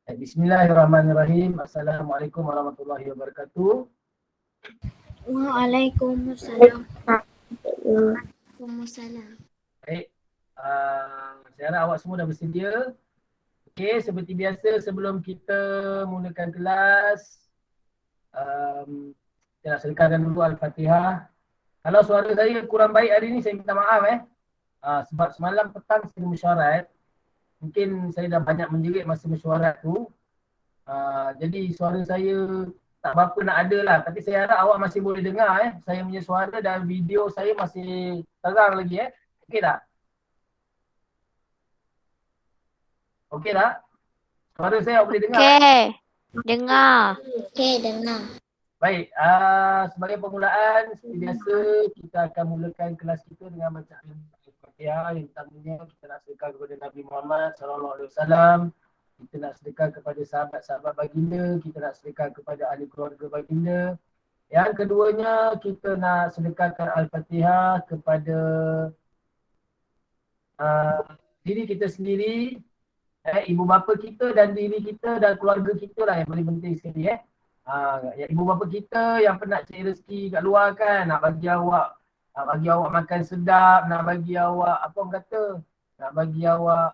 Bismillahirrahmanirrahim. Assalamualaikum warahmatullahi wabarakatuh. Waalaikumsalam. Waalaikumsalam. Baik, saya harap awak semua dah bersedia. Okey, seperti biasa sebelum kita mulakan kelas, kita nak sedekahkan dulu Al-Fatihah. Kalau suara saya kurang baik hari ni, saya minta maaf sebab semalam petang saya mesyuarat. Mungkin saya dah banyak menjerit masa mesyuarat tu. Jadi suara saya tak berapa nak ada lah. Tapi saya harap awak masih boleh dengar saya punya suara dan video saya masih terang lagi Okey tak? Okey tak? Suara saya awak boleh dengar? Okey, dengar. Okey, dengar. Baik, sebagai permulaan seperti biasa kita akan mulakan kelas kita dengan bacaan Al-Fatihah. Yang pertamanya kita nak sedekah kepada Nabi Muhammad SAW. Kita nak sedekah kepada sahabat-sahabat baginda, kita nak sedekah kepada ahli keluarga baginda. Yang keduanya kita nak sedekahkan Al-Fatihah kepada diri kita sendiri, ibu bapa kita dan diri kita dan keluarga kita lah yang paling penting sekali ya, ibu bapa kita yang pernah cari rezeki kat luar kan, nak bagi awak makan sedap, nak bagi awak apa orang kata, nak bagi awak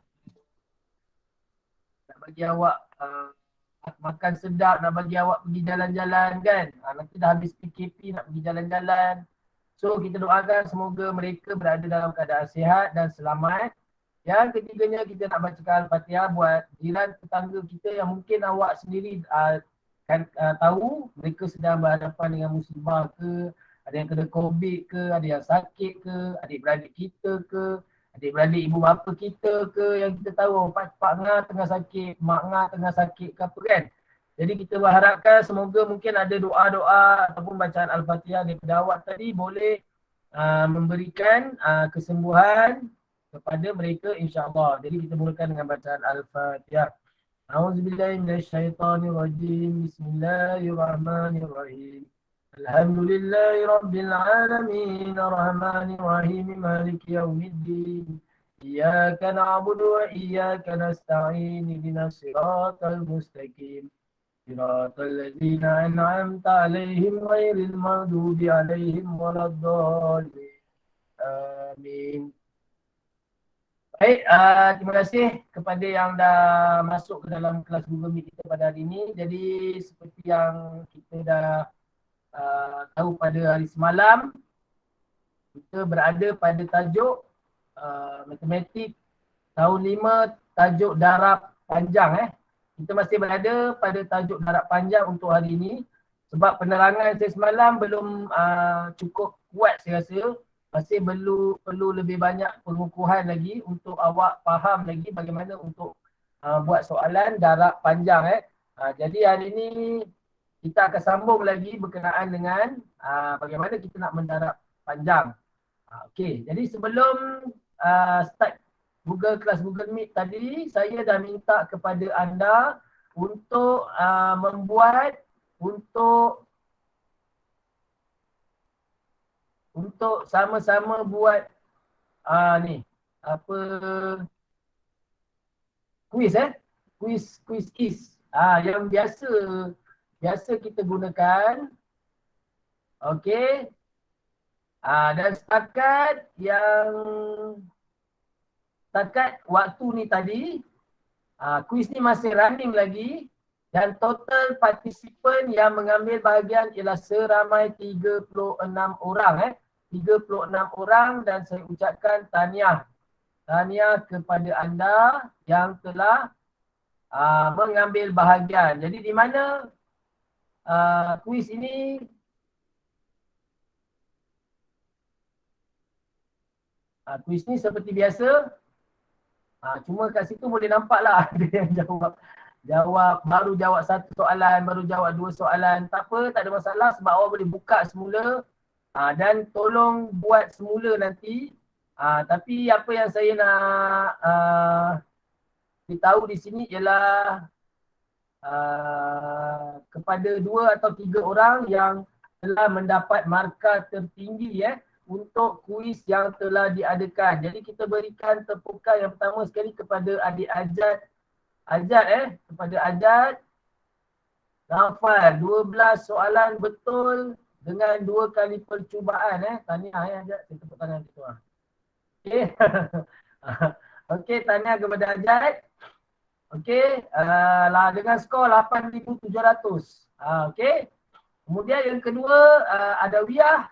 makan sedap, nak bagi awak pergi jalan-jalan kan. Nanti dah habis PKP nak pergi jalan-jalan. So kita doakan semoga mereka berada dalam keadaan sihat dan selamat. Yang ketiganya kita nak bacakan Al-Fatihah buat jiran tetangga kita yang mungkin awak sendiri tahu mereka sedang berhadapan dengan musibah ke, ada yang kena COVID ke, ada yang sakit ke, adik-beradik kita ke, adik-beradik ibu bapa kita ke yang kita tahu pak ngah tengah sakit, mak ngah tengah sakit ke apa kan. Jadi kita berharapkan semoga mungkin ada doa-doa ataupun bacaan Al-Fatihah daripada awak tadi boleh memberikan kesembuhan kepada mereka insya-Allah. Jadi kita mulakan dengan bacaan Al-Fatihah. A'udzubillahi minasyaitonirrajim. Bismillahirrahmanirrahim. Alhamdulillahi rabbil alamin. Arrahmanirrahim. Maliki yaumiddin. Iyyaka na'budu wa iyyaka nasta'in. Ihdinas siratal mustaqim. Siratal ladzina an'amta 'alaihim ghairil maghdubi 'alaihim waladdallin. Amin. Baik, terima kasih kepada yang dah masuk ke dalam kelas Google Meet kita pada hari ini. Jadi seperti yang kita dah tahu pada hari semalam, kita berada pada tajuk matematik tahun 5 tajuk darab panjang Kita masih berada pada tajuk darab panjang untuk hari ini. Sebab penerangan saya semalam belum cukup kuat saya rasa. Masih perlu lebih banyak pengukuhan lagi untuk awak faham lagi bagaimana untuk buat soalan darab panjang Jadi hari ini kita akan sambung lagi berkenaan dengan bagaimana kita nak mendarab panjang. Okey, jadi sebelum start kelas Google Meet tadi, saya dah minta kepada anda untuk untuk sama-sama buat quiz yang biasa kita gunakan. Okey. Dan setakat waktu ni tadi, quiz ni masih running lagi dan total partisipan yang mengambil bahagian ialah seramai 36 orang 36 orang dan saya ucapkan tahniah kepada anda yang telah mengambil bahagian. Jadi di mana kuis ini seperti biasa. Cuma kat situ boleh nampak lah ada yang baru jawab satu soalan, baru jawab dua soalan. Tak apa, tak ada masalah sebab awak boleh buka semula. Dan tolong buat semula nanti. Tapi apa yang saya nak beritahu di sini ialah kepada 2 atau 3 orang yang telah mendapat markah tertinggi untuk kuis yang telah diadakan. Jadi kita berikan tepukan yang pertama sekali kepada adik Ajat Ajat kepada Ajat. Hafal 12 soalan betul dengan 2 kali percubaan Tahniah Ajat. Saya tepuk tangan kita. Okey. Okey, tahniah kepada Ajat. Okey, dengan skor 8,700. Okey. Kemudian yang kedua ada Wiyah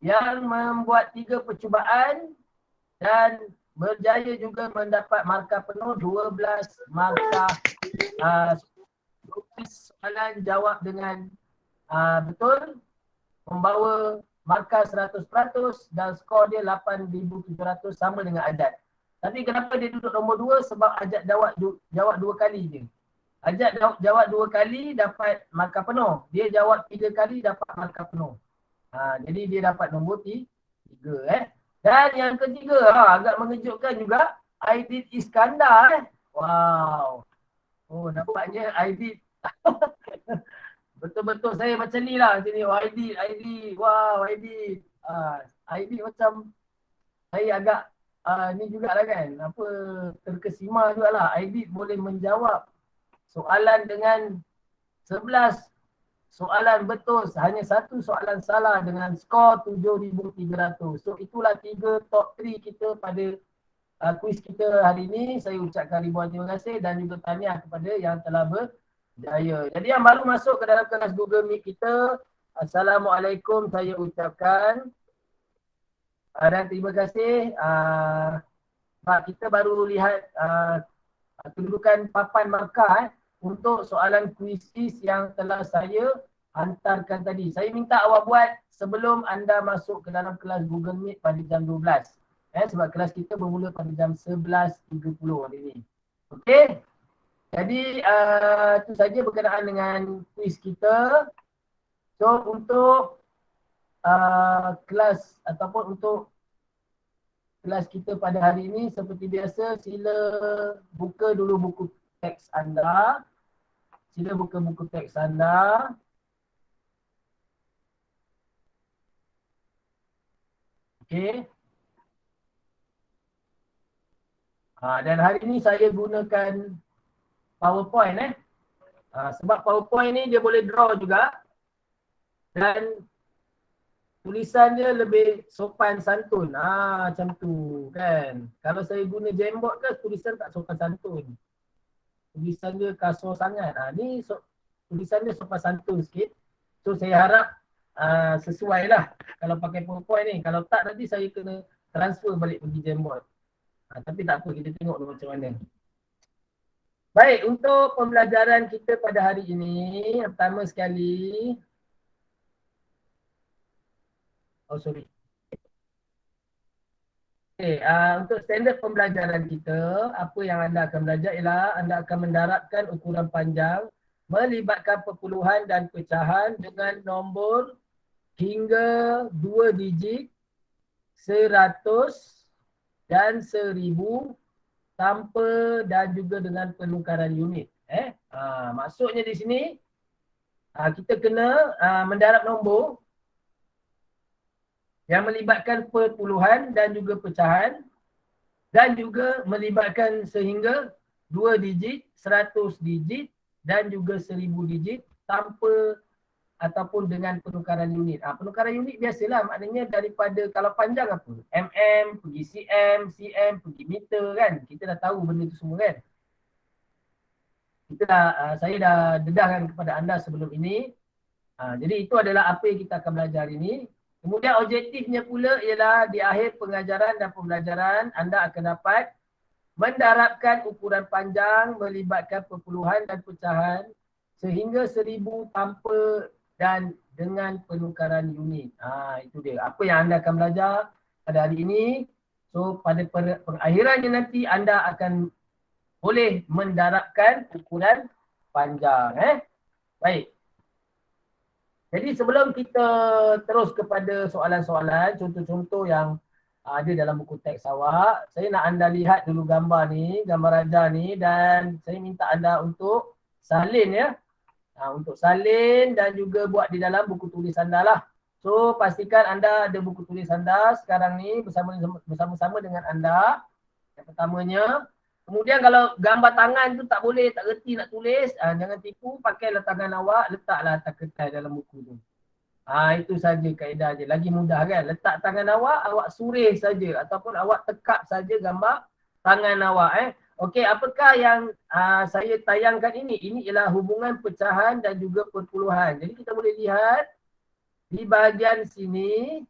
yang membuat 3 percubaan dan berjaya juga mendapat markah penuh 12 markah 12 soalan jawab dengan betul, membawa markah 100% dan skor dia 8,700 sama dengan Ajat. Tapi kenapa dia duduk nombor 2? Sebab Ajat jawab 2 kali je. Ajat jawab 2 kali dapat markah penuh. Dia jawab 3 kali dapat markah penuh. Jadi dia dapat nombor 3 Dan yang ketiga agak mengejutkan juga, Aidit Iskandar Wow. Oh, nampaknya Aidit betul-betul saya macam ni lah sini. Oh, Aidit. Wow, Aidit. Aidit macam saya agak ni jugalah kan. Apa, terkesima jugalah. Aidit boleh menjawab soalan dengan 11 soalan betul, hanya 1 soalan salah dengan skor 7,300. So itulah 3 top 3 kita pada kuis kita hari ini. Saya ucapkan ribuan terima kasih dan juga tahniah kepada yang telah berjaya. Jadi yang baru masuk ke dalam kelas Google Meet kita, Assalamualaikum saya ucapkan. Dan terima kasih. Kita baru lihat kedudukan papan markah untuk soalan kuis yang telah saya hantarkan tadi. Saya minta awak buat sebelum anda masuk ke dalam kelas Google Meet pada jam 12. Sebab kelas kita bermula pada jam 11.30 hari ini. Okey. Jadi itu saja berkenaan dengan kuis kita. So untuk kelas ataupun untuk kelas kita pada hari ini seperti biasa, sila buka dulu buku teks anda. Sila buka buku teks anda. Okey. Dan hari ini saya gunakan PowerPoint sebab PowerPoint ni dia boleh draw juga dan tulisannya lebih sopan santun. Macam tu kan. Kalau saya guna Jamboard ke tulisan tak sopan santun. Tulisan dia kasar sangat. Ni tulisan dia sopan santun sikit. So saya harap sesuai lah kalau pakai PowerPoint ni. Kalau tak nanti saya kena transfer balik pergi Jamboard. Tapi tak apa, kita tengok dulu macam mana. Baik, untuk pembelajaran kita pada hari ini, yang pertama sekali. Okay, untuk standard pembelajaran kita, apa yang anda akan belajar ialah anda akan mendarabkan ukuran panjang melibatkan perpuluhan dan pecahan dengan nombor hingga 2 digit, 100 dan 1000 tanpa dan juga dengan penukaran unit. Maksudnya di sini kita kena mendarab nombor yang melibatkan perpuluhan dan juga pecahan dan juga melibatkan sehingga 2 digit, 100 digit dan juga 1000 digit tanpa ataupun dengan penukaran unit. Penukaran unit biasalah, maknanya daripada kalau panjang apa? MM pergi cm, cm pergi meter kan. Kita dah tahu benda tu semua kan. Saya dah dedahkan kepada anda sebelum ini. Jadi itu adalah apa yang kita akan belajar ini. Kemudian objektifnya pula ialah di akhir pengajaran dan pembelajaran anda akan dapat mendarabkan ukuran panjang melibatkan perpuluhan dan pecahan sehingga 1000 tanpa dan dengan penukaran unit. Itu dia. Apa yang anda akan belajar pada hari ini. So pada pengakhirannya nanti anda akan boleh mendarabkan ukuran panjang. Baik. Jadi sebelum kita terus kepada soalan-soalan, contoh-contoh yang ada dalam buku teks awak, saya nak anda lihat dulu gambar ni, gambar raja ni, dan saya minta anda untuk salin ya. Untuk salin dan juga buat di dalam buku tulis anda lah. So pastikan anda ada buku tulis anda sekarang ni bersama-sama dengan anda. Yang pertamanya, Kemudian kalau gambar tangan tu tak boleh, tak reti nak tulis, jangan tipu, pakailah tangan awak, letaklah atas kertas dalam buku tu. Itu saja kaedah je. Lagi mudah kan? Letak tangan awak surih saja ataupun awak tekap saja gambar tangan awak. Okey, apakah yang saya tayangkan ini? Ini ialah hubungan pecahan dan juga perpuluhan. Jadi kita boleh lihat di bahagian sini.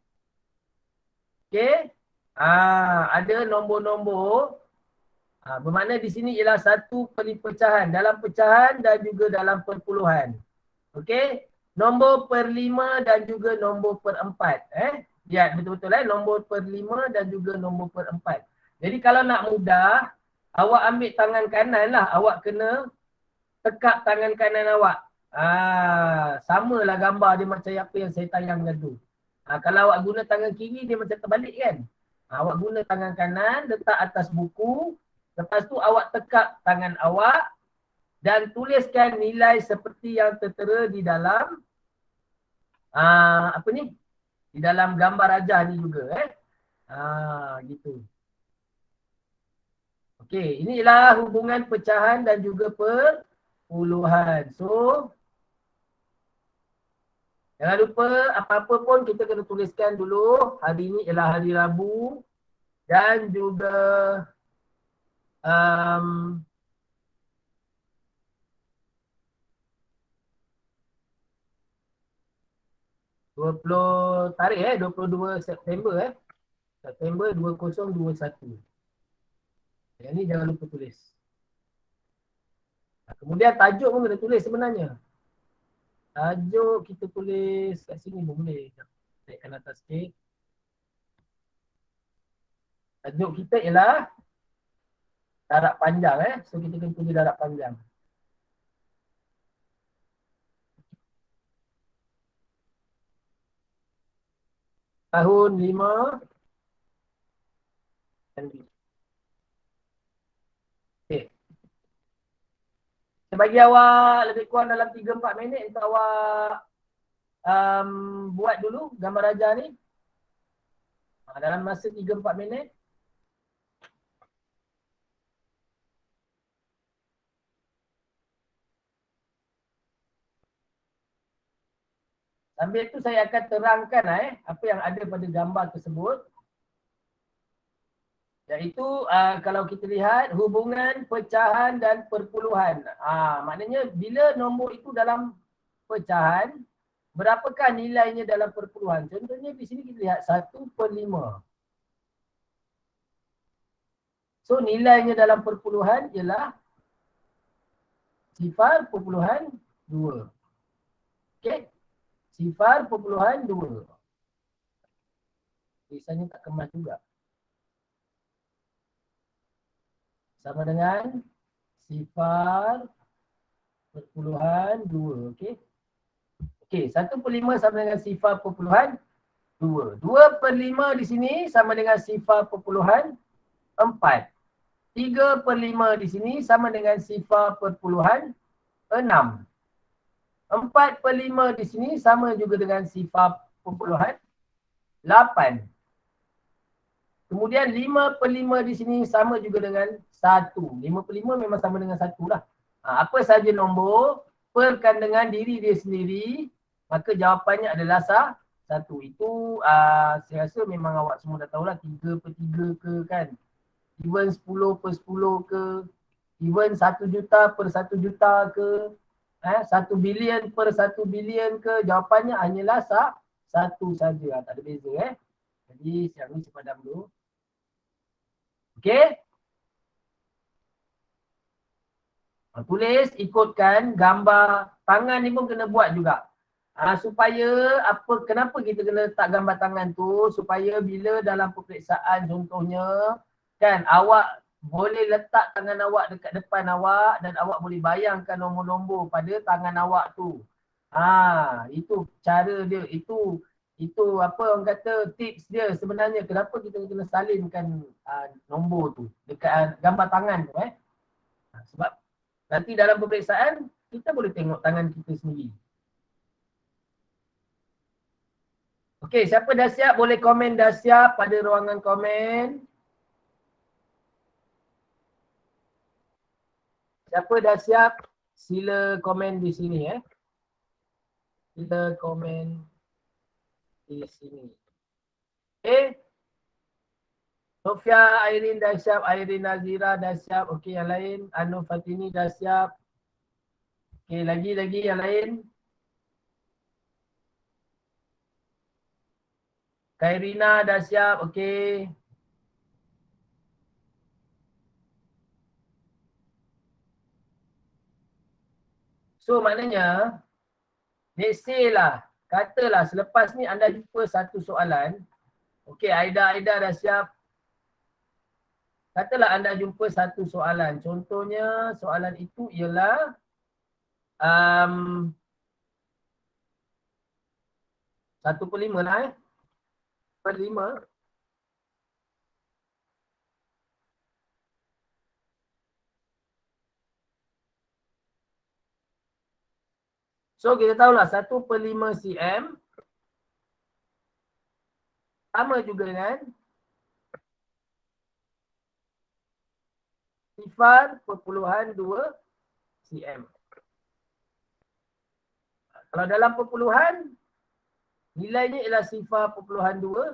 Okey. Ada nombor-nombor. Bermakna di sini ialah satu pecahan. Dalam pecahan dan juga dalam perpuluhan. Okey. Nombor per 5 dan juga nombor per 4. Lihat betul-betul nombor per 5 dan juga nombor per 4. Jadi kalau nak mudah, awak ambil tangan kanan lah. Awak kena tekap tangan kanan awak. Samalah gambar dia macam apa yang saya tayangkan tu. Kalau awak guna tangan kiri, dia macam terbalik kan. Awak guna tangan kanan, letak atas buku. Lepas tu awak tekap tangan awak dan tuliskan nilai seperti yang tertera di dalam di dalam gambar rajah ni juga gitu. Okey, inilah hubungan pecahan dan juga perpuluhan. So jangan lupa apa-apa pun kita kena tuliskan dulu. Hari ni ialah hari Rabu dan juga 20 tarikh 22 September September 2021. Yang ni jangan lupa tulis. Kemudian tajuk pun kena tulis sebenarnya. Tajuk kita tulis kat sini pun boleh. Naikkan atas sikit. Tajuk kita ialah darab panjang So kita kena tulis darab panjang. Tahun 5 Okay. Saya bagi awak lebih kurang dalam 3-4 minit untuk awak buat dulu gambar rajah ni. Dalam masa 3-4 minit. Sambil tu saya akan terangkan apa yang ada pada gambar tersebut. Iaitu kalau kita lihat hubungan pecahan dan perpuluhan. Maknanya bila nombor itu dalam pecahan, berapakah nilainya dalam perpuluhan? Contohnya di sini kita lihat 1/5. So nilainya dalam perpuluhan ialah 0.2. Okey. 0.2. Tulisannya tak kemas juga. Sama dengan 0.2. Okey. Okey, 1/5 sama dengan 0.2. 2/5 di sini sama dengan 0.4. 3/5 di sini sama dengan 0.6. 4/5 di sini sama juga dengan 0.8. Kemudian 5/5 di sini sama juga dengan 1. 5/5 memang sama dengan 1 lah. Apa saja nombor, perkan dengan diri dia sendiri, maka jawapannya adalah 1. Itu saya rasa memang awak semua dah tahulah 3/3 ke kan. Even 10/10 ke. Even 1 juta per 1 juta ke. 1 bilion per 1 bilion ke. Jawapannya hanyalah 1 saja. Tak ada beza Jadi siap ni saya padam dulu. Okey. Tulis, ikutkan gambar tangan ni pun kena buat juga. Supaya kenapa kita kena letak gambar tangan tu? Supaya bila dalam peperiksaan contohnya, kan awak boleh letak tangan awak dekat depan awak dan awak boleh bayangkan nombor-nombor pada tangan awak tu. Itu cara dia. Itu apa orang kata tips dia sebenarnya kenapa kita kena salinkan nombor tu dekat gambar tangan tu sebab nanti dalam peperiksaan kita boleh tengok tangan kita sendiri. Okey, siapa dah siap boleh komen dah siap pada ruangan komen. Siapa dah siap, sila komen di sini Sila komen di sini. Okay. Sofia, Airin dah siap, Airin Nazira dah siap. Okey, yang lain, Anu Fatini dah siap. Okey, lagi yang lain. Kairina dah siap, okey. So maknanya, let's say lah, katalah selepas ni anda jumpa satu soalan. Okey, Aida dah siap. Katalah anda jumpa satu soalan. Contohnya soalan itu ialah 1/5 lah 1/5. So kita tahulah 1/5 cm sama juga dengan 0.2 cm. Kalau dalam perpuluhan, nilainya ialah 0.2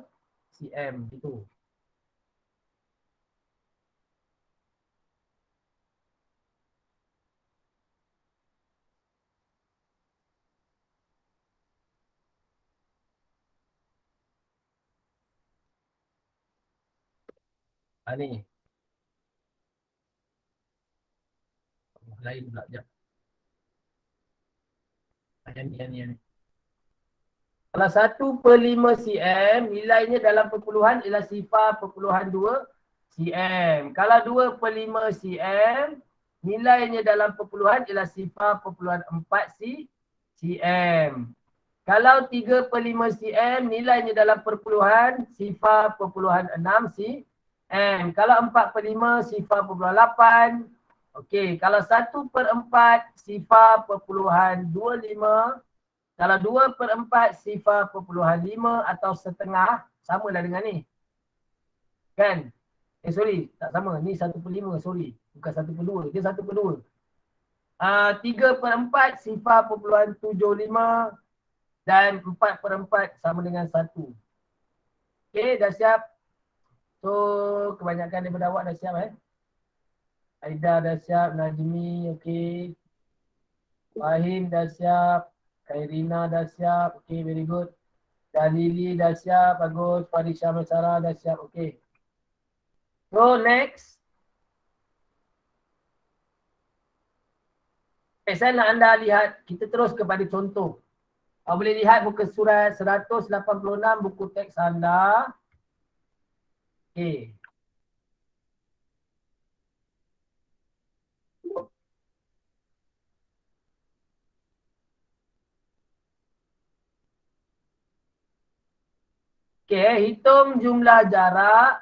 cm. Itu. Ni. Lain pula. Sekejap. Yang ni. Kalau 1/5 cm, nilainya dalam perpuluhan ialah 0.2 cm. Kalau 2/5 cm, nilainya dalam perpuluhan ialah 0.4 cm. Kalau 3/5 cm, nilainya dalam perpuluhan 0.6 cm. Kalau 4/5, 0.8. Okey, kalau 1/4, 0.25. Kalau 2/4, 0.5 atau setengah, samalah dengan ni. Kan? Sorry, tak sama. Ni 1/5, sorry. Bukan 1/2, dia 1/2. 3/4, 0.75 dan 4/4 sama dengan 1. Okey, dah siap? So, kebanyakan daripada awak dah siap Aida dah siap, Najmi, okey. Fahim dah siap. Kairina dah siap. Okay, very good. Dan Lily dah siap. Bagus. Farisha Masara dah siap. Okay. So, next. Saya nak anda lihat. Kita terus kepada contoh. Boleh lihat muka surat 186 buku teks anda. Okay. Okay, hitung jumlah jarak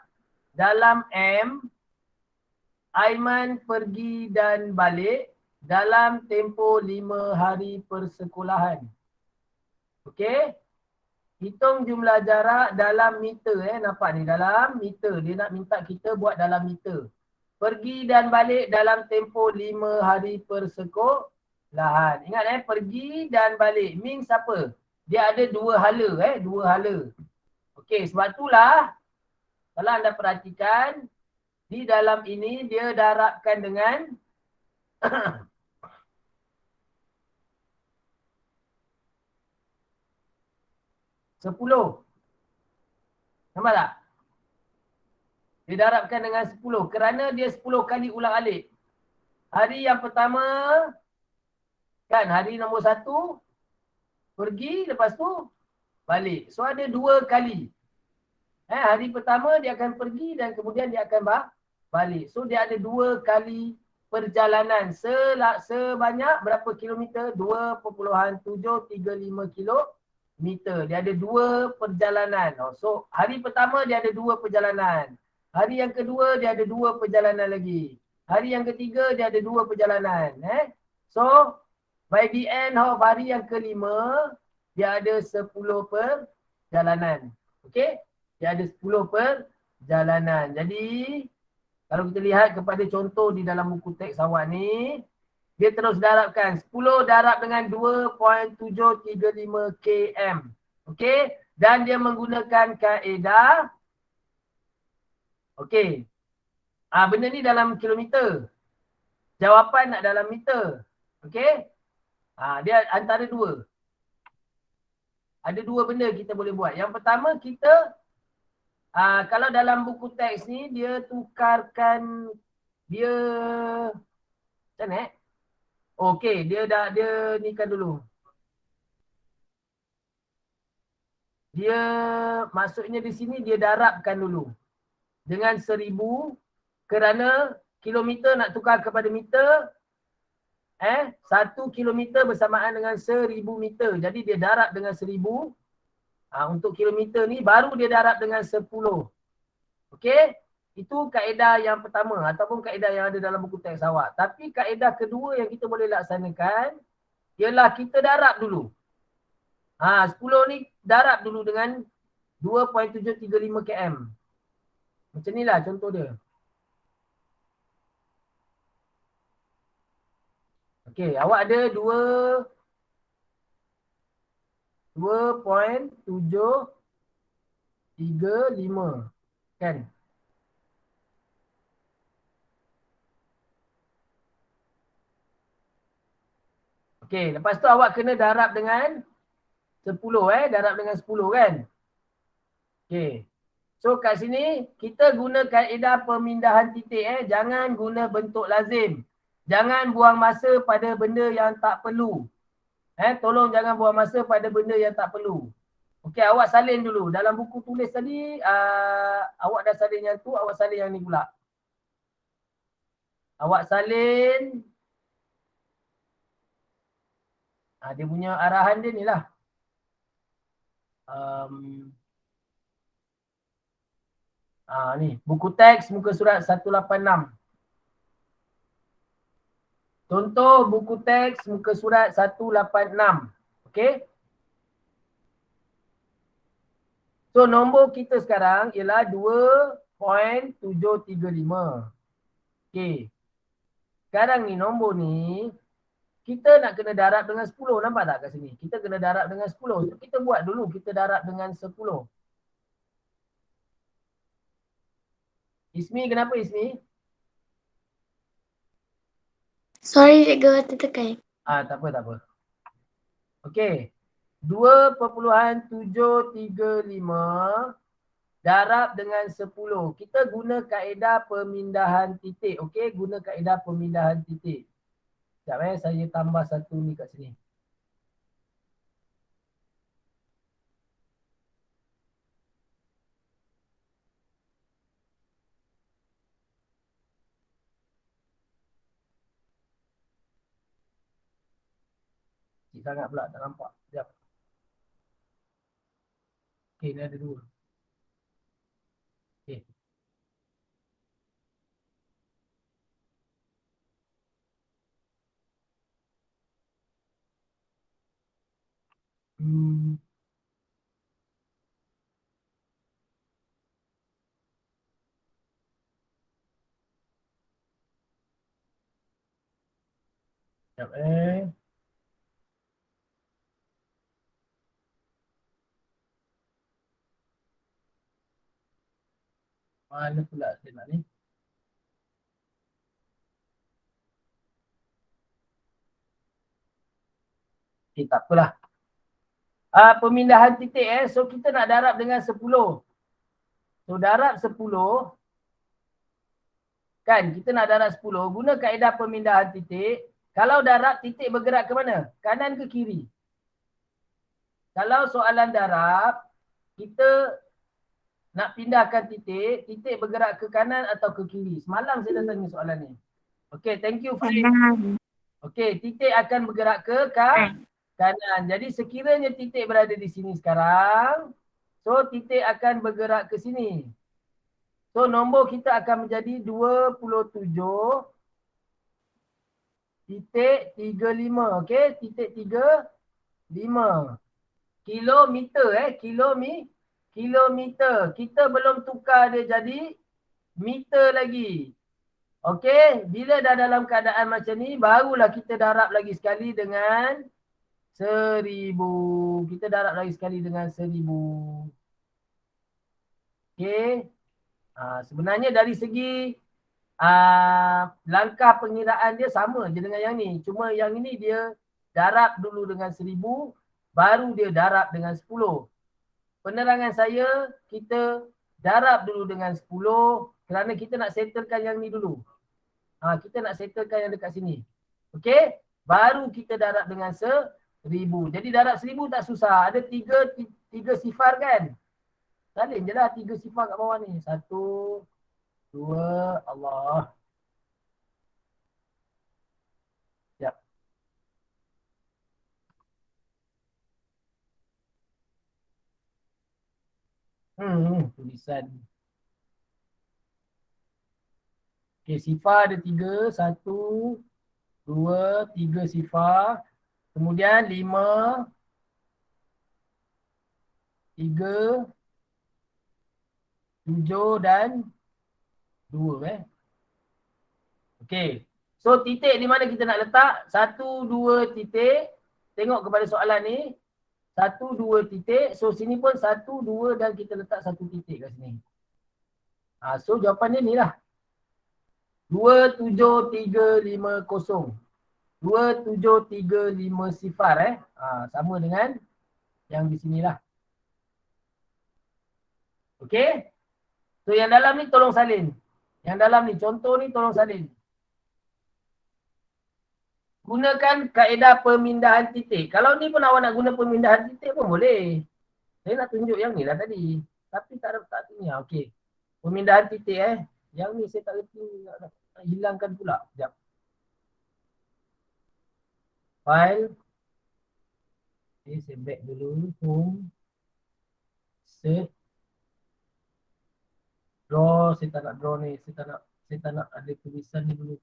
dalam M. Aiman pergi dan balik dalam tempoh 5 hari persekolahan. Okay. Hitung jumlah jarak dalam meter nampak ni, dalam meter. Dia nak minta kita buat dalam meter. Pergi dan balik dalam tempoh 5 hari persekolahan. Ingat pergi dan balik. Means apa? Dia ada dua hala dua hala. Okey, sebab itulah kalau anda perhatikan di dalam ini dia darabkan dengan 10. Nampak tak? Dia darabkan dengan 10 kerana dia 10 kali ulang alik. Hari yang pertama, kan hari nombor 1, pergi, lepas tu balik. So ada 2 kali. Hari pertama dia akan pergi dan kemudian dia akan balik. So dia ada 2 kali perjalanan sebanyak berapa kilometer? 2.735 kilometer. Dia ada 2 perjalanan. So hari pertama dia ada 2 perjalanan. Hari yang kedua dia ada 2 perjalanan lagi. Hari yang ketiga dia ada 2 perjalanan. So by the end of hari yang kelima dia ada 10 perjalanan. Okey? Dia ada 10 perjalanan. Jadi Kalau kita lihat kepada contoh di dalam buku teks awak ni, dia terus darabkan 10 darab dengan 2.735 km. Okey, dan dia menggunakan kaedah. Okey. Benda ni dalam kilometer. Jawapan nak dalam meter. Okey? Dia antara dua. Ada dua benda kita boleh buat. Yang pertama kita kalau dalam buku teks ni dia tukarkan dia macam mana okey, dia nikan dulu. Dia maksudnya di sini dia darabkan dulu dengan 1000 kerana kilometer nak tukar kepada meter 1 kilometer bersamaan dengan 1000 meter. Jadi dia darab dengan 1000. Untuk kilometer ni baru dia darab dengan 10. Okey? Itu kaedah yang pertama ataupun kaedah yang ada dalam buku teks awak. Tapi kaedah kedua yang kita boleh laksanakan ialah kita darab dulu. 10 ni darab dulu dengan 2.735 km. Macam ni lah contoh dia. Okey, awak ada 2.735 kan? Okey, lepas tu awak kena darab dengan 10 darab dengan 10 kan? Okey. So kat sini kita guna kaedah pemindahan titik jangan guna bentuk lazim. Jangan buang masa pada benda yang tak perlu. Tolong jangan buang masa pada benda yang tak perlu. Okey, awak salin dulu. Dalam buku tulis tadi awak dah salin yang tu, awak salin yang ni pula. Awak salin dia punya arahan dia ni lah. Ni buku teks muka surat 186. Contoh buku teks muka surat 186. Okey. So nombor kita sekarang ialah 2.735. Okey. Sekarang ni nombor ni kita nak kena darab dengan 10. Nampak tak kat sini? Kita kena darab dengan 10. So kita buat dulu, kita darab dengan 10. Ismi, kenapa Ismi? Sorry cikgu, tertekan. Tak apa. Okey. 2.735 darab dengan 10. Kita guna kaedah pemindahan titik. Okey, guna kaedah pemindahan titik. Sekejap saya tambah satu ni kat sini. Cik sangat pula tak nampak. Sekejap. Okey, ni ada dua. Okey. Sekejap Mana pula saya nak ni? Okey, tak apalah. Pemindahan titik so kita nak darab dengan 10. So darab 10 kan, kita nak darab 10 guna kaedah pemindahan titik. Kalau darab titik bergerak ke mana? Kanan ke kiri? Kalau soalan darab kita nak pindahkan titik, titik bergerak ke kanan atau ke kiri? Semalam saya dah tanya soalan ni. Okey, thank you Farid. Okey, titik akan bergerak ke kanan. Jadi sekiranya titik berada di sini sekarang, so titik akan bergerak ke sini. So nombor kita akan menjadi 27.35. Okey, titik 35. Kilometer kilometer. Kita belum tukar dia jadi meter lagi. Okey, bila dah dalam keadaan macam ni, barulah kita darab lagi sekali dengan 1000. Kita darab lagi sekali dengan 1000. Okey. Sebenarnya dari segi langkah pengiraan dia sama je dengan yang ni. Cuma yang ini dia darab dulu dengan 1000, baru dia darab dengan 10. Penerangan saya, kita darab dulu dengan 10 kerana kita nak settlekan yang ni dulu. Kita nak settlekan yang dekat sini. Okey? Baru kita darab dengan 1000. Jadi darab 1000 tak susah. Ada tiga sifar kan? Salin je lah 3 sifar kat bawah ni. 1, 2, Allah. Sekejap. Tulisan. Okey, sifar ada 3. 1, 2, 3 sifar. Kemudian 5, 3, 7 dan 2. Okey. So titik di mana kita nak letak? 1, 2 titik. Tengok kepada soalan ni. 1, 2 titik. So sini pun 1, 2 dan kita letak 1 titik kat sini. So jawapan dia ni lah. 27350. 27350 sifar sama dengan yang di sinilah. Okey. So yang dalam ni tolong salin. Yang dalam ni contoh ni tolong salin. Gunakan kaedah pemindahan titik. Kalau ni pun awak nak guna pemindahan titik pun boleh. Saya nak tunjuk yang ni lah tadi. Tapi tak ada tak ni. Okey. Pemindahan titik Yang ni saya tak reti nak hilangkan pula. Sekejap. File. Okay, saya back dulu. Home. Set. Draw. Saya tak nak draw ni. Saya tak nak ada tulisan ni dulu.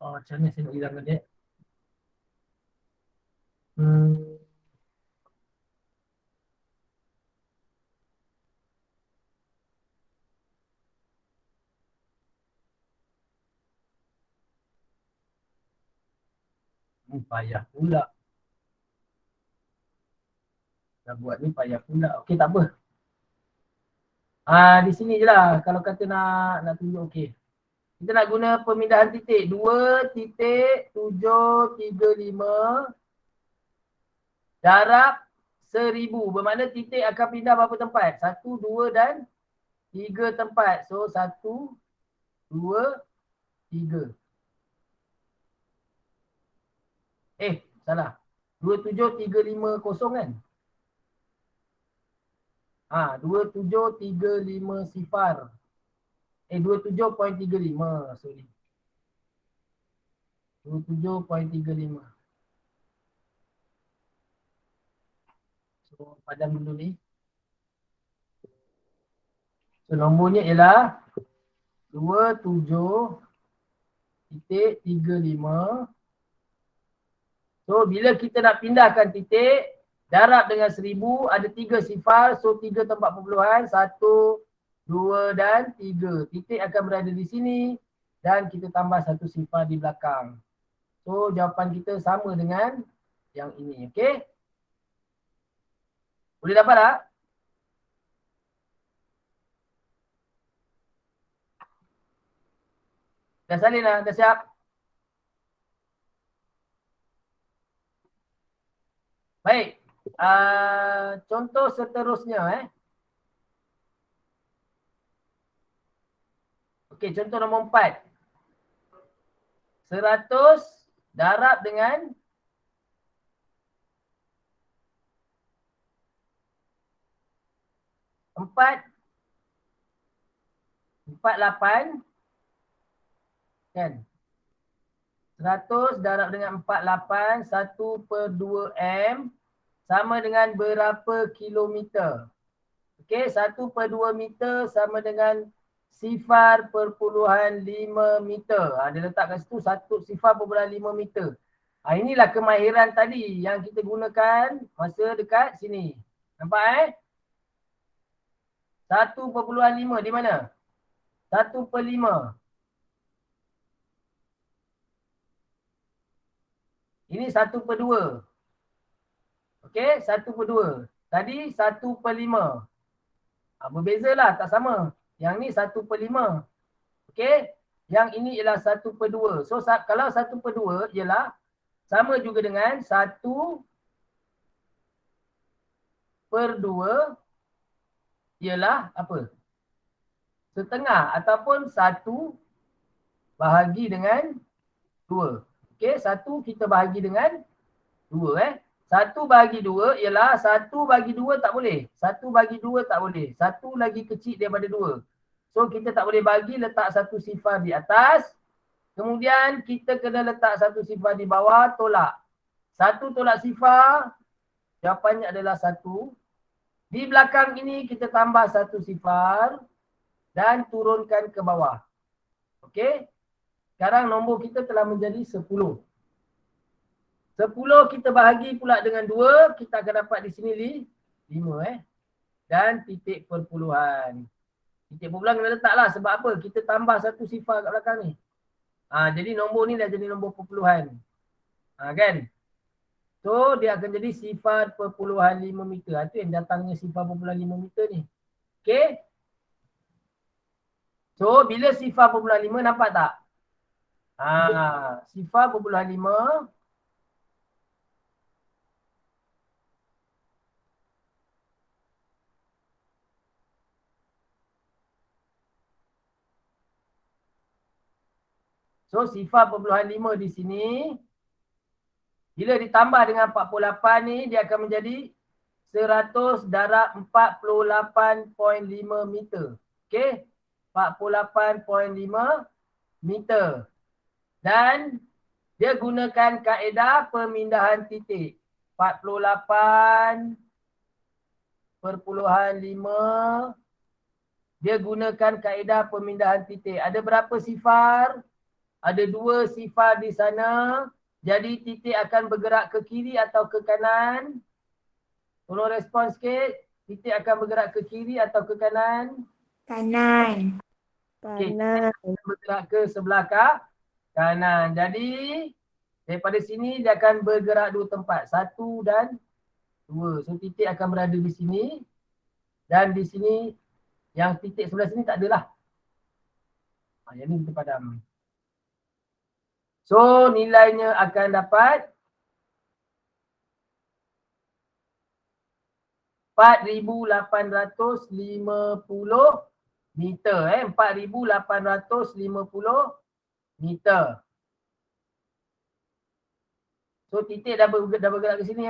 Macam mana saya nak hilangkan dia? Payah pula. Dah buat ni payah pula. Okey, tak apa. Di sini je lah. Kalau kata nak tunjuk okey. Kita nak guna pemindahan titik. 2.735 darab 1000. Bermakna titik akan pindah berapa tempat? 1, 2 dan 3 tempat. So 1, 2, 3. Salah. 27350 kan? 2735 sifar. 27.35. Sorry. 27.35. So, padam dulu ni. So, nombornya ialah 27.35. So, bila kita nak pindahkan titik, darab dengan 1000, ada 3 sifar. So, 3 tempat perpuluhan. 1, 2 dan 3. Titik akan berada di sini. Dan kita tambah 1 sifar di belakang. So, jawapan kita sama dengan yang ini. Okey? Boleh dapat tak? Dah salin lah? Dah siap? Baik. Contoh seterusnya. Okey, contoh nombor 4. 100 darab dengan 48 kan? 100 darab dengan 48, 1/2 M sama dengan berapa kilometer? Okey, 1/2 meter sama dengan 0.5 meter. Dia letak kat situ 0.5 meter. Inilah kemahiran tadi yang kita gunakan masa dekat sini. Nampak 1/5 di mana? 1/5. Ini 1/2. Okey, 1/2. Tadi 1/5. Berbezalah, tak sama. Yang ni 1/5. Okey, yang ini ialah 1/2. So kalau 1/2 ialah sama juga dengan 1/2 ialah apa? Setengah ataupun 1 bahagi dengan 2. Okey, 1 kita bahagi dengan 2 1 bahagi 2 ialah 1 bagi 2 tak boleh. 1 bagi 2 tak boleh. 1 lagi kecil daripada 2. So kita tak boleh bagi, letak 1 sifar di atas. Kemudian kita kena letak 1 sifar di bawah, tolak. 1 tolak sifar, jawapannya adalah 1. Di belakang ini kita tambah 1 sifar dan turunkan ke bawah. Okey. Sekarang nombor kita telah menjadi 10. 10 kita bahagi pula dengan 2, kita akan dapat di sini 5 dan titik perpuluhan. Titik perpuluhan kena letaklah, sebab apa? Kita tambah 1 sifar kat belakang ni. Jadi nombor ni dah jadi nombor perpuluhan. Kan? So dia akan jadi sifar perpuluhan 5 meter. Itu yang datangnya sifar perpuluhan 5 meter ni. Okey? So bila sifar perpuluhan 5 nampak tak? Sifar perpuluhan 5. So sifar perpuluhan 5 di sini, bila ditambah dengan 48 ni, dia akan menjadi 100 darab 48.5 meter. Okey? 48.5 meter. Dan dia gunakan kaedah pemindahan titik. 48.5. Dia gunakan kaedah pemindahan titik. Ada berapa sifar? Ada 2 sifar di sana. Jadi titik akan bergerak ke kiri atau ke kanan? Tolong respon sikit. Titik akan bergerak ke kiri atau ke kanan? Kanan. Okay, titik akan bergerak ke sebelah kanan. Jadi daripada sini dia akan bergerak 2 tempat. 1 dan 2. So titik akan berada di sini. Dan di sini yang titik sebelah sini tak adalah. Yang ni kita padam. So nilainya akan dapat 4,850 meter. 4,850 meter. So titik dah bergerak ke sini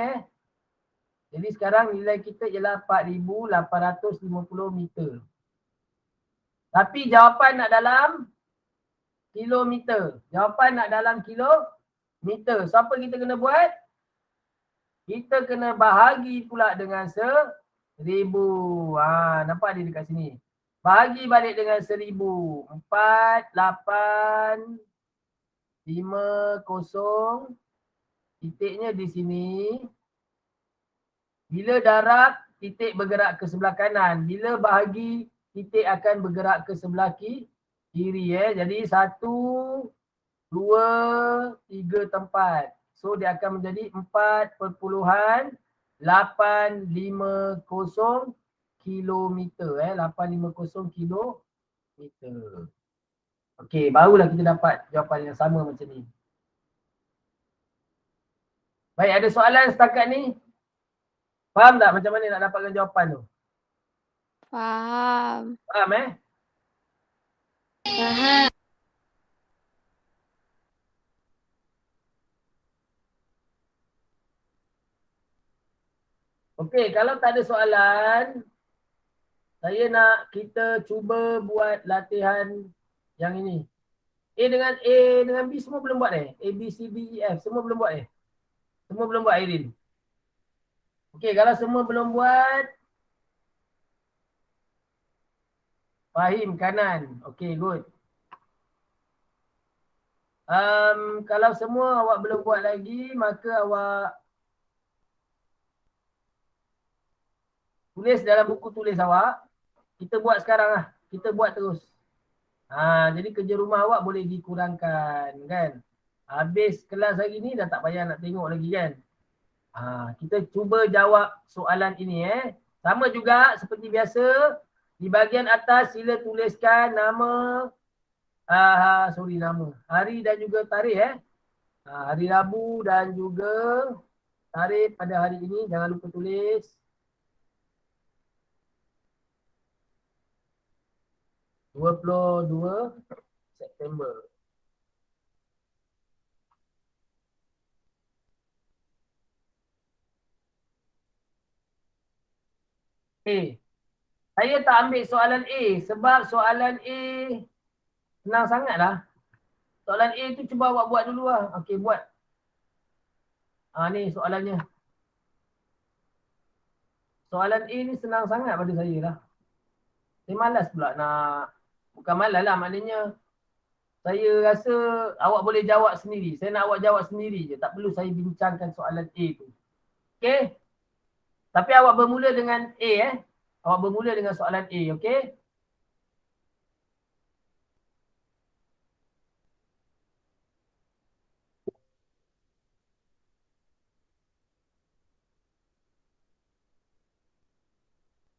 Jadi sekarang nilai kita ialah 4,850 meter. Tapi jawapan nak dalam kilometer. Jawapan nak dalam kilometer. So apa kita kena buat? Kita kena bahagi pula dengan 1,000. Nampak dia dekat sini. Bahagi balik dengan 1,000. 4,850. Titiknya di sini. Bila darab, titik bergerak ke sebelah kanan. Bila bahagi, titik akan bergerak ke sebelah kiri. Jadi 1, 2, 3 tempat. So dia akan menjadi 4,850 kilometer. 850 kilometer. Okey, barulah kita dapat jawapan yang sama macam ni. Baik, ada soalan setakat ni? Faham tak macam mana nak dapatkan jawapan tu? Faham. Faham Faham. Okey, kalau tak ada soalan, saya nak kita cuba buat latihan yang ini. A dengan B semua belum buat A, B, C, D, E, F semua belum buat Semua belum buat Airin. Okey, kalau semua belum buat, Fahim kanan. Okey, good. Kalau semua awak belum buat lagi, maka awak tulis dalam buku tulis awak. Kita buat sekarang lah. Kita buat terus. Jadi kerja rumah awak boleh dikurangkan kan. Habis kelas hari ni dah tak payah nak tengok lagi kan. Kita cuba jawab soalan ini Sama juga seperti biasa. Di bahagian atas sila tuliskan nama, nama, hari dan juga tarikh hari Rabu dan juga tarikh pada hari ini. Jangan lupa tulis. 22 September. Saya tak ambil soalan A sebab soalan A senang sangat lah. Soalan A tu cuba awak buat dulu lah. Okey, buat. Ni soalannya. Soalan A ni senang sangat pada saya lah. Saya malas pula nak. Bukan malas lah, maknanya saya rasa awak boleh jawab sendiri. Saya nak awak jawab sendiri je. Tak perlu saya bincangkan soalan A tu. Okey? Tapi awak bermula dengan A Awak bermula dengan soalan A, okey?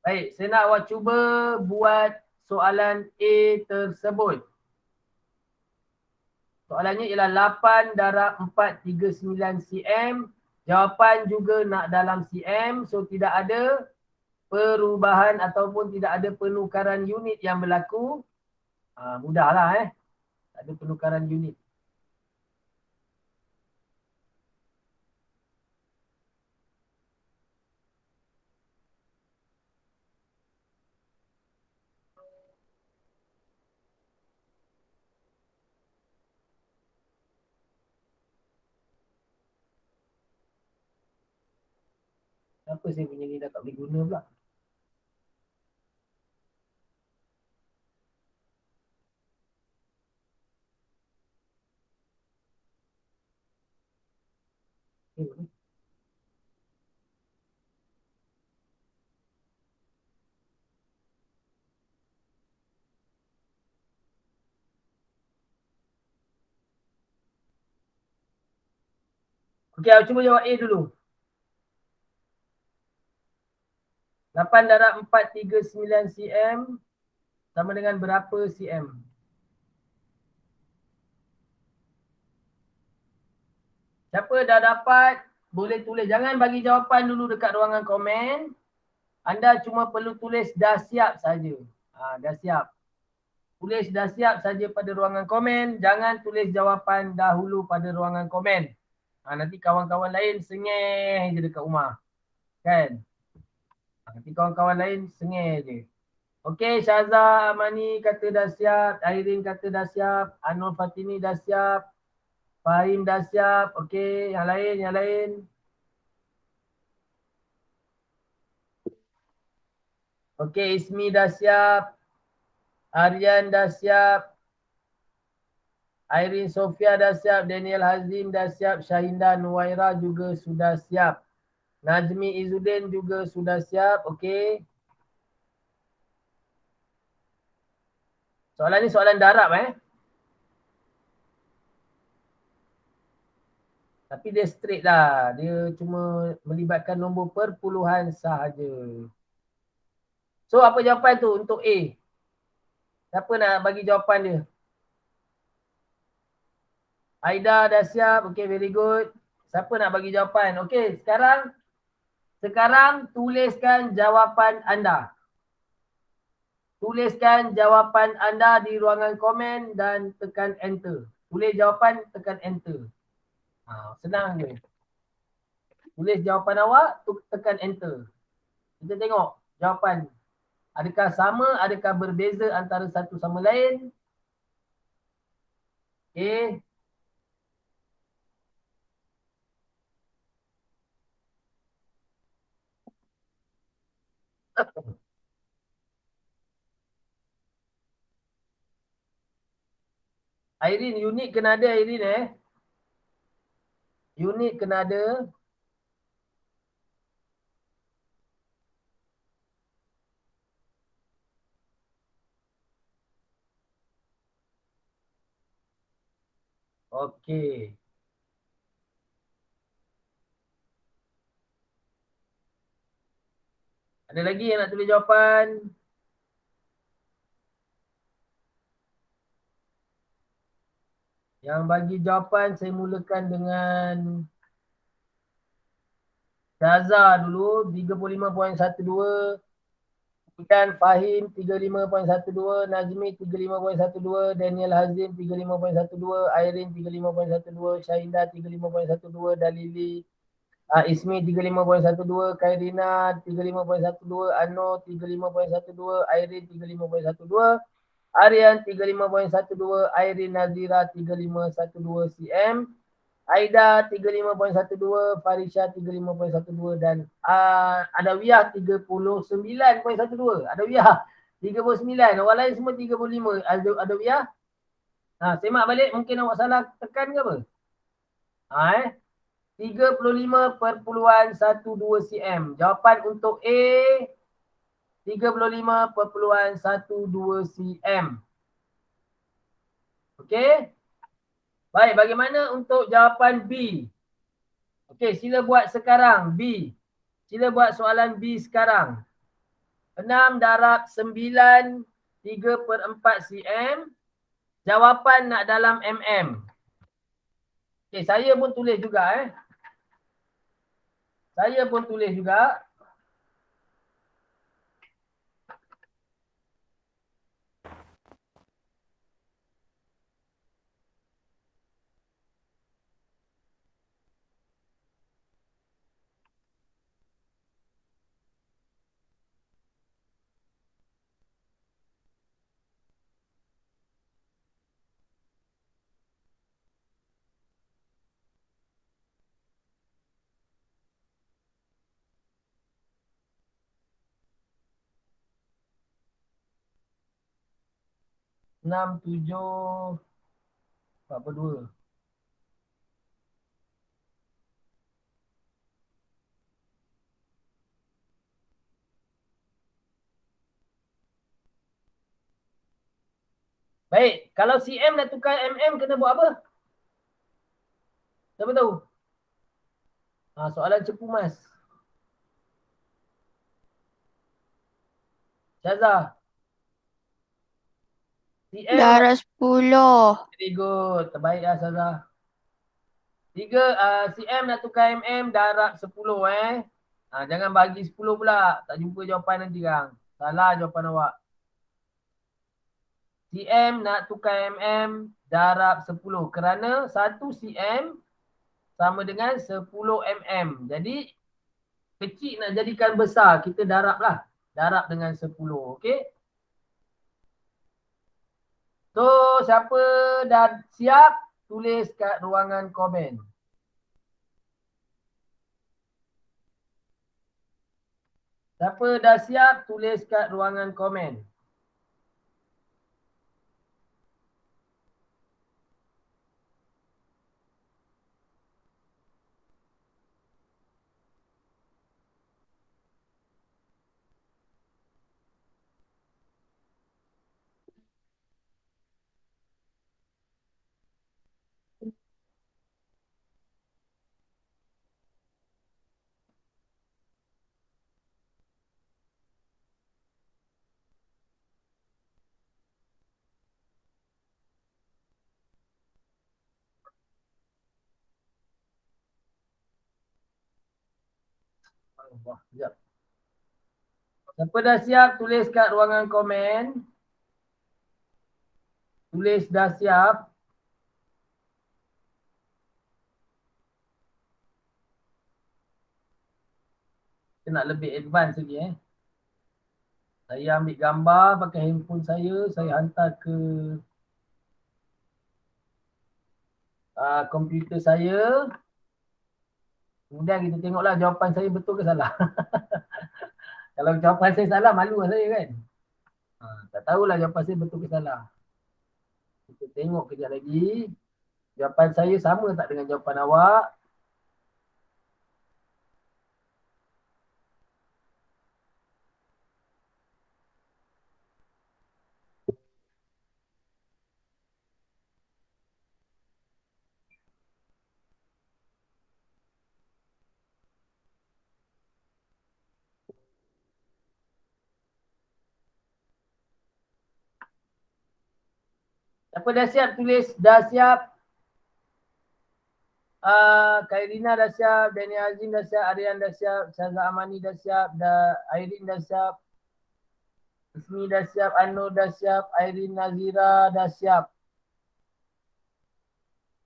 Baik, saya nak awak cuba buat soalan A tersebut. Soalannya ialah 8 darab 439 cm. Jawapan juga nak dalam cm. So tidak ada perubahan ataupun tidak ada penukaran unit yang berlaku. Mudahlah Tak ada penukaran unit. Kenapa saya punya ni dah tak boleh guna pula? Okey, awak cuba jawab A dulu. 8 darab 439 cm sama dengan berapa cm? Siapa dah dapat, boleh tulis. Jangan bagi jawapan dulu dekat ruangan komen. Anda cuma perlu tulis dah siap saja. Dah siap. Tulis dah siap saja pada ruangan komen. Jangan tulis jawapan dahulu pada ruangan komen. Nanti kawan-kawan lain sengih je dekat rumah. Kan? Nanti kawan-kawan lain sengih je. Okey, Syazah Amani kata dah siap. Airin kata dah siap. Anwar Fatini dah siap. Fahim dah siap. Okey, yang lain. Okey, Ismi dah siap. Aryan dah siap. Airin Sofia dah siap. Daniel Hazim dah siap. Syahinda Nuwaira juga sudah siap. Najmi Izzuddin juga sudah siap. Okey. Soalan ni soalan darab Tapi dia straight lah. Dia cuma melibatkan nombor perpuluhan sahaja. So apa jawapan tu untuk A? Siapa nak bagi jawapan dia? Aida dah siap. Okay, very good. Siapa nak bagi jawapan? Okay, sekarang tuliskan jawapan anda. Tuliskan jawapan anda di ruangan komen dan tekan enter. Tulis jawapan, tekan enter. Senang je. Tulis jawapan awak, tekan enter. Kita tengok jawapan. Adakah sama, adakah berbeza antara satu sama lain? Okay. Airin, unit kena ada Airin Unit kena ada. Okey. Ada lagi yang nak tulis jawapan? Yang bagi jawapan saya mulakan dengan Syaza dulu 35.12. Kemudian Fahim 35.12, Nazmi 35.12, Daniel Hazim 35.12, Airin 35.12, Syahinda 35.12, Dalili Ismi 35.12, Khairina 35.12, Ano 35.12, Airin 35.12, Aryan 35.12, Airin Nazira 35.12, CM Aida 35.12, Farisha 35.12 dan Adawiyah 39.12. Adawiyah 39. Orang lain semua 35. Adawiyah. Semak balik mungkin awak salah tekan ke apa? 35.12 cm. Jawapan untuk A 35.12 cm. Okey. Baik, bagaimana untuk jawapan B? Okey, sila buat sekarang B. Sila buat soalan B sekarang. 6 darab 9 3/4 cm. Jawapan nak dalam mm. Okey, saya pun tulis juga Saya pun tulis juga. Enam, tujuh, berapa dua? Baik, kalau cm nak tukar mm kena buat apa? Siapa tahu? Soalan cepu mas. Syaza. cm Darah 10. very good. Terbaik lah Syaza. 3 cm nak tukar mm darab 10 jangan bagi 10 pula. Tak jumpa jawapan nanti kan. Salah jawapan awak. cm nak tukar mm darab 10. Kerana 1 cm sama dengan 10 mm. Jadi kecil nak jadikan besar. Kita darab lah. Darab dengan 10. Okey. So siapa dah siap tulis kat ruangan komen. Siapa dah siap tulis kat ruangan komen. Sekejap. Siapa dah siap tulis kat ruangan komen. Tulis dah siap. Kita nak lebih advance lagi Saya ambil gambar pakai handphone saya hantar ke komputer saya. Kemudian kita tengoklah jawapan saya betul ke salah. Kalau jawapan saya salah, malu lah saya kan. Tak tahulah jawapan saya betul ke salah. Kita tengok kejap lagi. Jawapan saya sama tak dengan jawapan awak? Siapa dah siap tulis? Dah siap? Khairina dah siap, Dani Azim dah siap, Aryan dah siap, Syazah Amani dah siap, Airin dah siap, Ismi dah siap, Anur dah siap, Airin Nazira dah siap.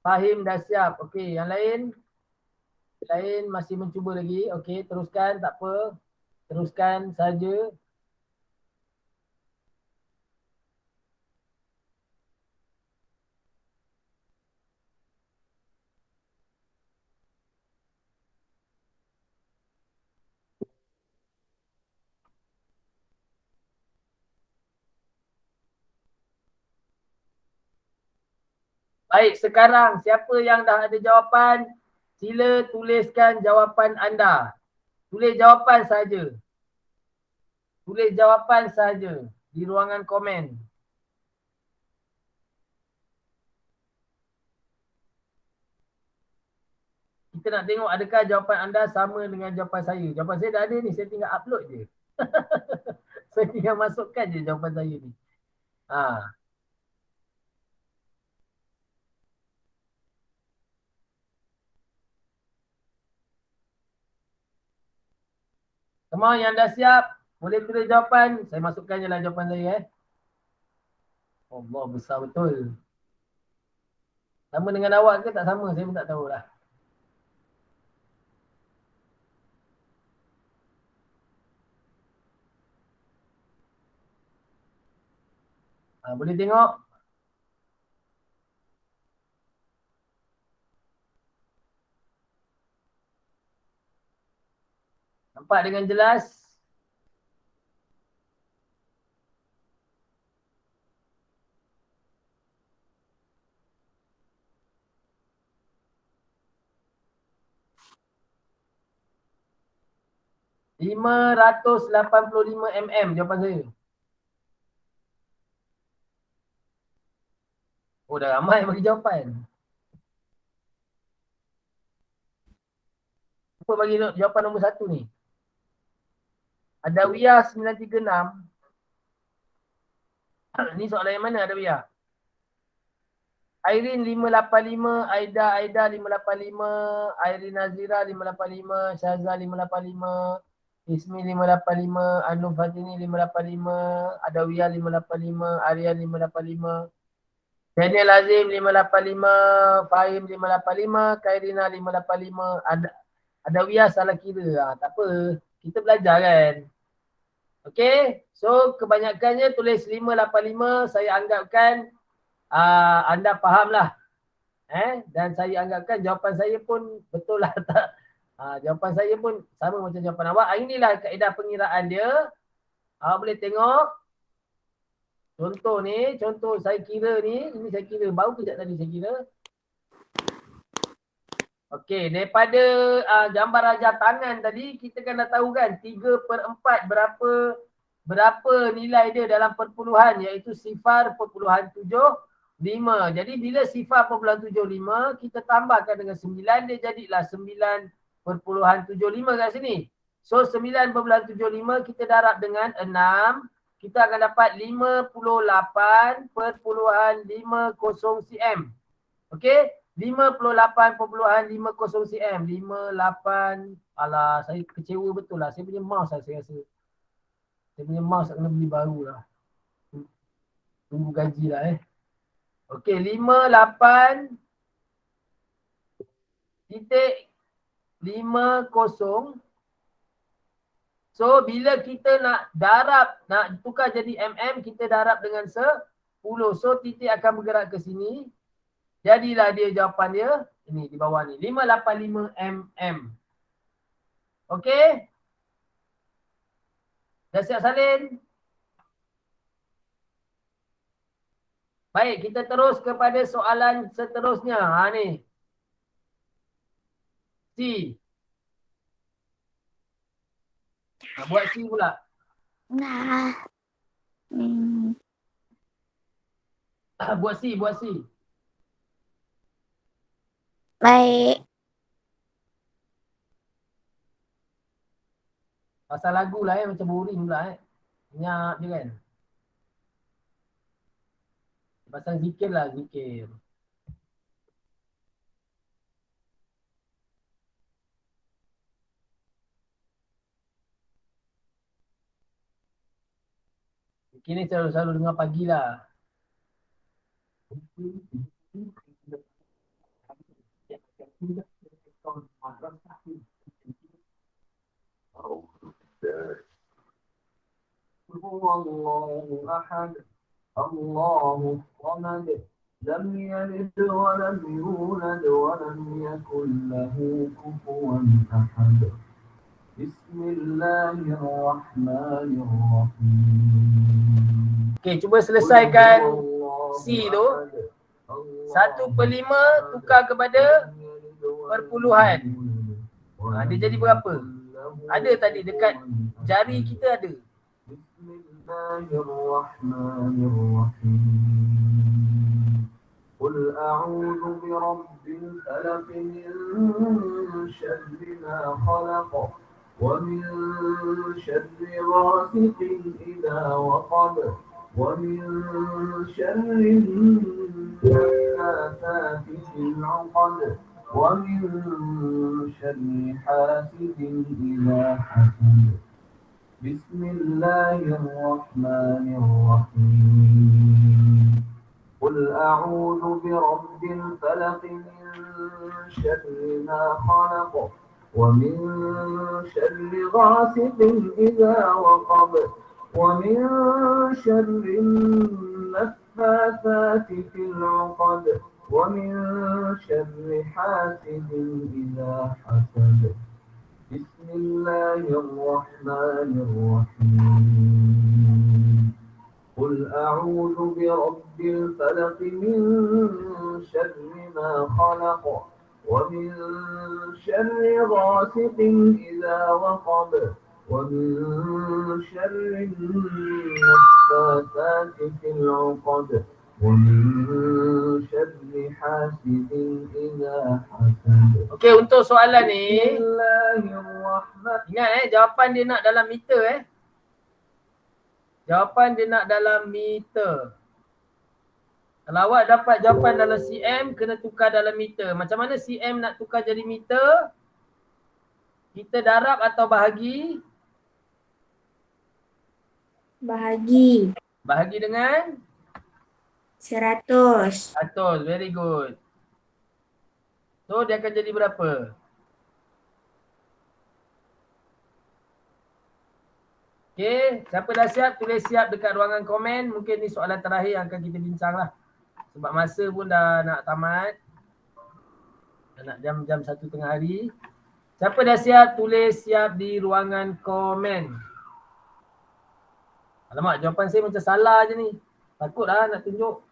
Fahim dah siap. Okey, yang lain? Lain masih mencuba lagi. Okey, teruskan, tak apa. Teruskan saja. Baik, sekarang siapa yang dah ada jawapan, sila tuliskan jawapan anda. Tulis jawapan saja. Tulis jawapan saja di ruangan komen. Kita nak tengok adakah jawapan anda sama dengan jawapan saya. Jawapan saya dah ada ni, saya tinggal upload je. Saya tinggal masukkan je jawapan saya ni. Ha. Semua yang dah siap, boleh tulis jawapan. Saya masukkan je lah jawapan saya. Allah, besar betul. Sama dengan awak ke tak sama? Saya pun tak tahu lah. Boleh tengok? Nampak dengan jelas? ...585 mm jawapan saya. Oh, dah ramai bagi jawapan. Apa bagi jawapan nombor 1 ni? Adawiyah 936. Ni soalan yang mana Adawiyah? Airin 585, Aida 585, Airin Nazira 585, Syazah 585, Ismi 585, Anu Fatini 585, Adawiyah 585, Aryan 585, Daniel Azim 585, Fahim 585, Khairina 585, Adawiyah salah kira. Tak apa, kita belajar kan. Okay, so kebanyakannya tulis 585, saya anggapkan anda faham lah. Dan saya anggapkan jawapan saya pun betul lah tak. Jawapan saya pun sama macam jawapan awak. Inilah kaedah pengiraan dia. Awak boleh tengok. Contoh ni, contoh saya kira ni. Ini saya kira, baru kejap tadi saya kira. Okey, daripada gambar rajah tangan tadi, kita kan dah tahu kan 3/4 berapa nilai dia dalam perpuluhan, iaitu 0.75. Jadi bila 0.75 kita tambahkan dengan 9, dia jadilah 9.75 kat sini. So 9.75 kita darab dengan 6, kita akan dapat 58.50 cm. Okey, 58.50 cm. 58. Alah, saya kecewa betul lah. Saya punya mouse lah saya rasa. Saya punya mouse nak kena beli baru lah. Tunggu gaji lah Okey, 58.50. So, bila kita nak darab, nak tukar jadi mm, kita darab dengan 10. So, titik akan bergerak ke sini. Jadilah dia jawapan dia. Ini di bawah ni. 585 mm. Okey? Dah siap salin? Baik, kita terus kepada soalan seterusnya. Ni. C. Buat C pula. Nah. Buat C. Baik. Pasal lagu lah macam boring pula Ingat je kan. Pasal zikir lah, zikir. Zikir ni selalu dengar pagi lah. Allahu ahad, Allahu samad, lam yalid wa lam yulad wa lam yakul lahu kufuwan ahad. Bismillahirrahmanirrahim. Okey, cuba selesaikan C tu. 1/5 tukar kepada perpuluhan. Dia jadi berapa? Ada tadi dekat jari kita ada. Bismillahirrahmanirrahim. Qul a'udzu birabbil falaq min syarri ma khalaq wa min syarri ghasiqin idza waqab wa min syarri naffathati fil 'uqad wa min syarri hasidin idza hasad. Bismillahirrahmanirrahim. Qul a'udzu birabbil falaq min syarri ma khalaq wa min syarri ghasiqin idza waqab wa min syarri naffathati fil 'uqad wa min syarri hasidin idza hasad. Bismillahirrahmanirrahim. Qul a'udzu birabbil falaq min syarri ma khalaq wa min syarri ghasiqin idza waqab wa min syarri naffathati fil 'uqad wa min syarri hasidin idza hasad. Okey, untuk soalan ni ingat jawapan dia nak dalam meter Jawapan dia nak dalam meter. Kalau awak dapat jawapan dalam cm, kena tukar dalam meter. Macam mana cm nak tukar jadi meter? Kita darab atau bahagi? Bahagi. Bahagi dengan? 100. 100, very good. So dia akan jadi berapa? Okay, siapa dah siap, tulis siap dekat ruangan komen. Mungkin ni soalan terakhir yang akan kita bincang lah. Sebab masa pun dah nak tamat. Dah nak jam 1 tengah hari. Siapa dah siap, tulis siap di ruangan komen. Alamak, jawapan saya macam salah je ni. Takut lah nak tunjuk.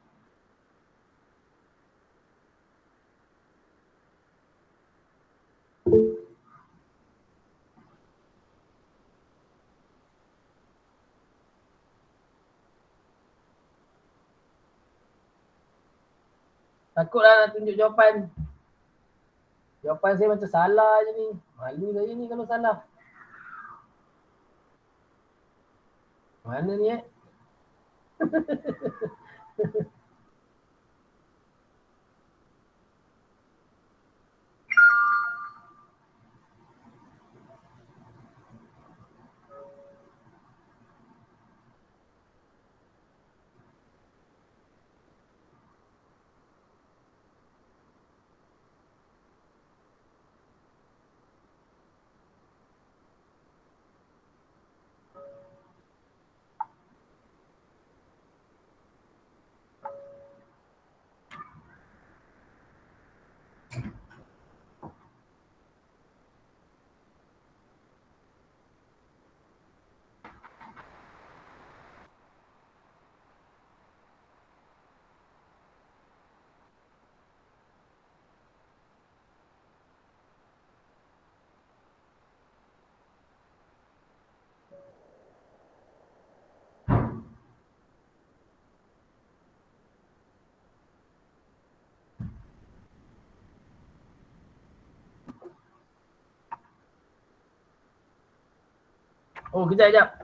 Takutlah nak tunjuk jawapan. Jawapan saya macam salah je ni. Malu saya ni kalau salah. Mana ni Oh, kejap.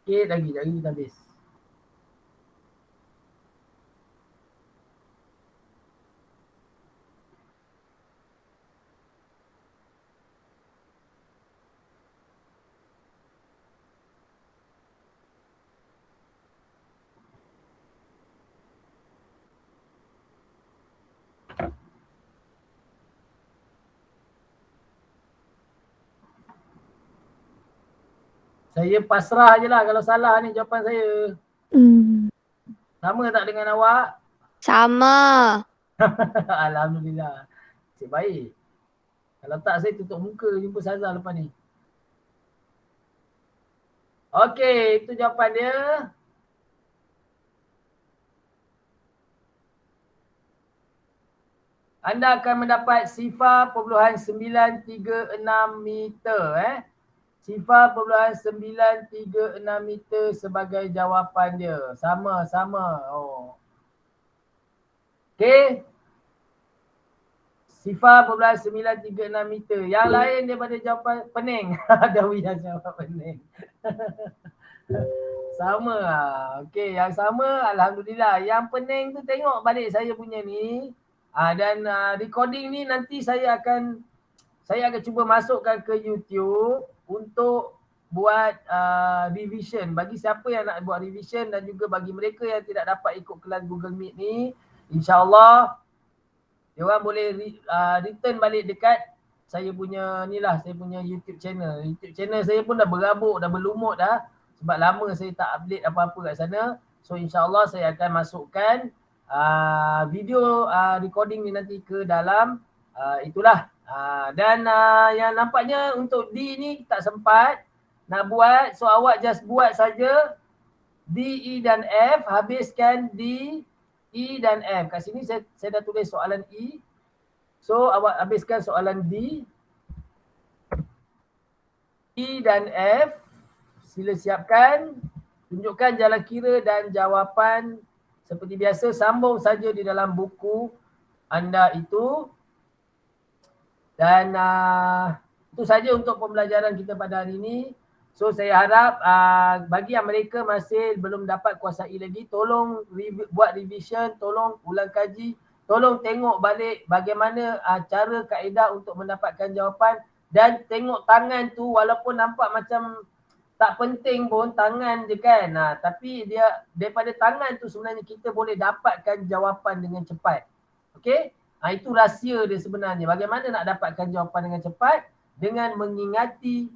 Sikit lagi, jari kita habis. Saya pasrah je lah kalau salah ni jawapan saya. Sama tak dengan awak? Sama. Alhamdulillah. Nasib baik. Kalau tak saya tutup muka jumpa Saza lepas ni. Okey, itu jawapan dia. Anda akan mendapat 0.936 meter. Sifar 0.936 meter sebagai jawapan dia. Sama-sama. Oh. Okey. Sifar 0.936 meter. Yang lain daripada jawapan pening. Dawi yang jawab pening. Sama lah. Okey, yang sama alhamdulillah. Yang pening tu tengok balik saya punya ni. Dan recording ni nanti saya akan cuba masukkan ke YouTube untuk buat revision. Bagi siapa yang nak buat revision dan juga bagi mereka yang tidak dapat ikut kelas Google Meet ni, insyaAllah diorang boleh return balik dekat saya punya ni lah, saya punya YouTube channel. YouTube channel saya pun dah berabuk, dah berlumut dah. Sebab lama saya tak update apa-apa kat sana. So insyaAllah saya akan masukkan video recording ni nanti ke dalam itulah. Dan yang nampaknya untuk D ni tak sempat nak buat. So awak just buat saja D, E dan F. Habiskan D, E dan F. Kat sini saya dah tulis soalan E. So awak habiskan soalan D, E dan F. Sila siapkan. Tunjukkan jalan kira dan jawapan. Seperti biasa, sambung saja di dalam buku anda itu. Dan itu saja untuk pembelajaran kita pada hari ini. So saya harap bagi yang mereka masih belum dapat kuasai lagi, tolong buat revision, tolong ulang kaji, tolong tengok balik bagaimana cara kaedah untuk mendapatkan jawapan. Dan tengok tangan tu walaupun nampak macam tak penting pun tangan je kan. Tapi dia daripada tangan tu sebenarnya kita boleh dapatkan jawapan dengan cepat. Okey? Itu rahsia dia sebenarnya. Bagaimana nak dapatkan jawapan dengan cepat? Dengan mengingati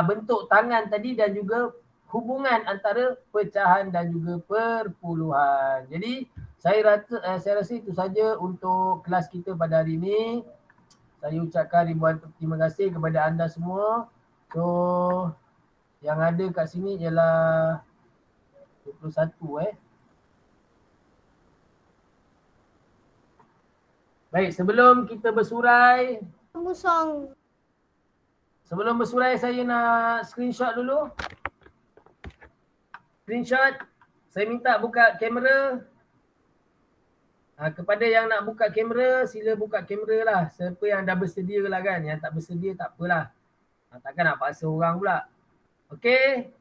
bentuk tangan tadi dan juga hubungan antara pecahan dan juga perpuluhan. Jadi saya rasa itu saja untuk kelas kita pada hari ini. Saya ucapkan ribuan terima kasih kepada anda semua. So yang ada kat sini ialah 21 Baik, sebelum kita bersurai. Sebelum bersurai saya nak screenshot dulu. Screenshot. Saya minta buka kamera. Kepada yang nak buka kamera, sila buka kamera lah. Siapa yang dah bersedia lah kan. Yang tak bersedia tak apalah. Takkan nak paksa orang pula. Okey.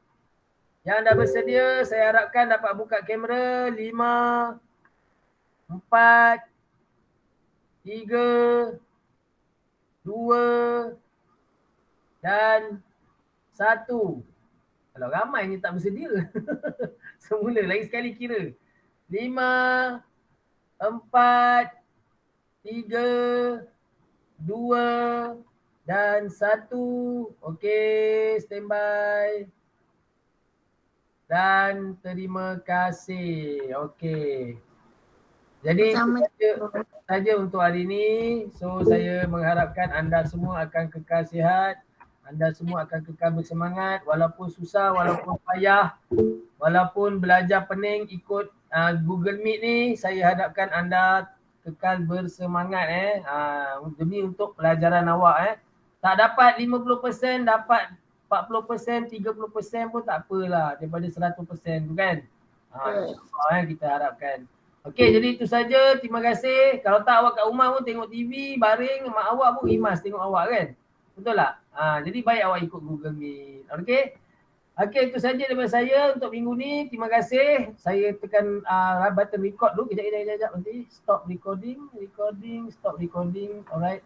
Yang dah bersedia, saya harapkan dapat buka kamera. 5, 4, 3, 2 dan 1. Kalau ramai ni tak bersedia. Semula lagi sekali kira. 5, 4, 3, 2 dan 1. Okey, standby. Dan terima kasih. Okey. Jadi saja untuk hari ini. So saya mengharapkan anda semua akan kekal sihat. Anda semua akan kekal bersemangat walaupun susah, walaupun payah, walaupun belajar pening ikut Google Meet ni. Saya harapkan anda kekal bersemangat demi untuk pelajaran awak. Tak dapat 50%, dapat 40%, 30% pun tak apalah daripada 100% tu kan. Kita harapkan. Okey, jadi itu saja. Terima kasih. Kalau tak awak kat rumah pun tengok TV, baring, mak awak pun rimas tengok awak kan. Betul tak? Jadi baik awak ikut Google Meet. Okey. Okey, itu saja daripada saya untuk minggu ni. Terima kasih. Saya tekan button record dulu. Kejap. Nanti stop recording, stop recording. Alright.